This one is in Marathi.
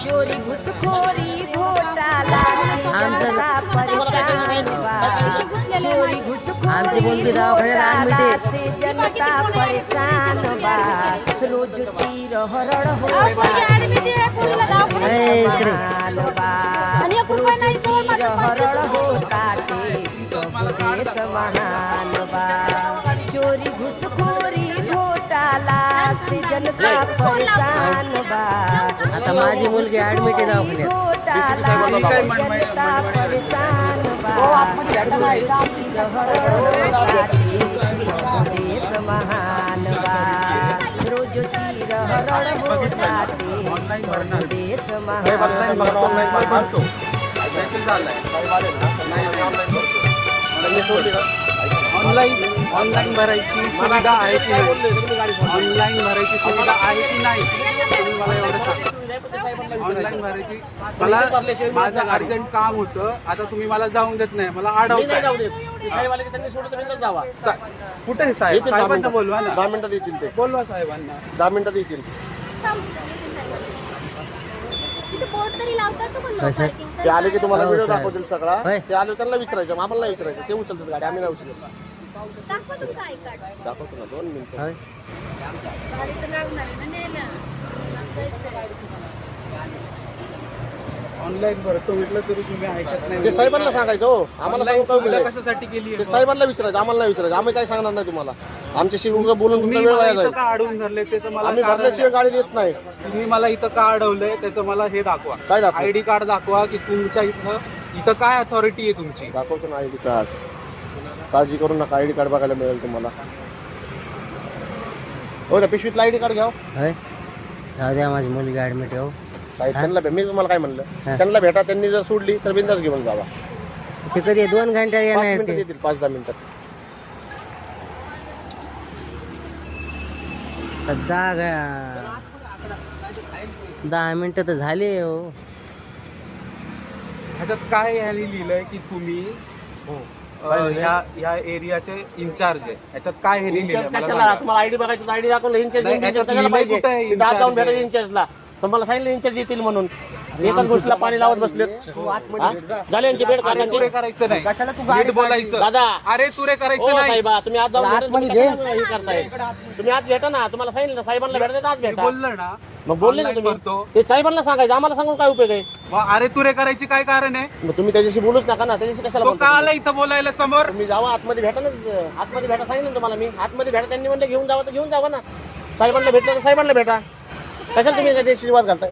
चोरी घुसखोरी घोटाला से जनता परेशान बा। चोरी घुसखोरी घोटाला से जनता परेशान बा। रोज चीर हरण होता समान बा। रोज चीर हरण होता देश महान बा। चोरी घुसखोरी घोटाला से जनता परेशान बा। आता माझी मुलगी ऍडमिट आहे दवाखान्यात. घोटाला से जनता परेशान बा। रोज हरण होता देश महान बा। रोज तीर हरण होता देश महान बा। ऑनलाईन भरायची सुविधा आहे की नाही? ऑनलाईन भरायची सुविधा आहे की नाही तुम्ही मला एवढं सांगा. ऑनलाईन भरायची मला माझं अर्जंट काम होतं. आता तुम्ही मला जाऊन देत नाही, मला अडवताय. कुठे साहेब? साहेबांना बोलवा ना. 10 मिनिटात येतील ते. बोलवा साहेबांना. 10 मिनिटात येतील. ते आले की तुम्हाला व्हिडिओ दाखवतील सगळा. ते आले त्यांना विचारायचं, आम्हाला नाही विचारायचं. ते उचलतात गाडी, आम्ही नाही उचलत. दाखवतो ना 2 मिनिटं. ऑनलाईन भरतो म्हटलं तरी तुम्ही ऐकत नाही. ते साहेबांना सांगायचं. हो आम्हाला सांगू काय मिळेल? कशासाठी केली? ते साहेबांना विचारायचं, आम्हाला नाही विचारायचं. आम्ही काय सांगणार नाही तुम्हाला. आमच्याशी उगा बोलून तुमचा वेळ वाया जाईल. का अडवून धरले त्याचं मला आम्ही भरल्याशिवाय गाडी देत नाही. तुम्ही मला इथं का अडवलंय त्याचं मला हे दाखवा. काय दाखवा? आयडी कार्ड दाखवा की तुमच्या इथं काय अथॉरिटी आहे तुमची. दाखवतो ना आयडी कार्ड. काळजी करू नका, आयडी कार्ड बघायला मिळेल तुम्हाला. हो ना, पिशवीतला आयडी कार्ड घ्या. जाऊ द्या, माझी मुलगी ऍडमिट आहे. साहेब त्यांना मी तुम्हाला काय म्हणलं, त्यांना भेटा. त्यांनी जर सोडली तर बिंदास घेऊन जावा. ते कधी 2 घंटे 5 येणार मिनिटात ते. येतील. 5-10 मिनिटात. 10 मिनिटं तर झाले हो. ह्याच्यात काय लिहिलंय की तुम्ही ह्या एरियाचे इन्चार्ज आहे. ह्याच्यात काय हे लिहिलंय? तुम्हाला आयडी बघायची, आयडी दाखवलं. इंचार्जला तुम्हाला सांगितलं इंचार्ज येतील म्हणून. एकाच गोष्टीला पाणी लावत बसलेत. झाले यांची बेड तुरे करायचं नाही, नीट बोलायचं. दादा अरे तुरे करायचं नाही. साहेबा तुम्ही आज जाऊन हे करताय. तुम्ही आज भेटा ना. तुम्हाला सांगितलं साहेबांना भेटायचं, आज भेटा. बोललं ना, मग बोलले ना तुम्ही. ते साहेबांना सांगायचं, आम्हाला सांगून काय उपयोग आहे? अरे तुरे करायची काय कारण आहे? मग तुम्ही त्याच्याशी बोलूच नका ना. त्याच्याशी कशाला तो का आला इथं बोलायला समोर? तुम्ही जावा आतमध्ये भेटा ना. आतमध्ये भेटा सांगितलं ना तुम्हाला मी. आतमध्ये भेटा. त्यांनी म्हणलं घेऊन जावं तर घेऊन जावा ना. साहेबांना भेटलं तर साहेबांना भेटा. कशाला तुम्ही त्याच्याशी वाद घालताय?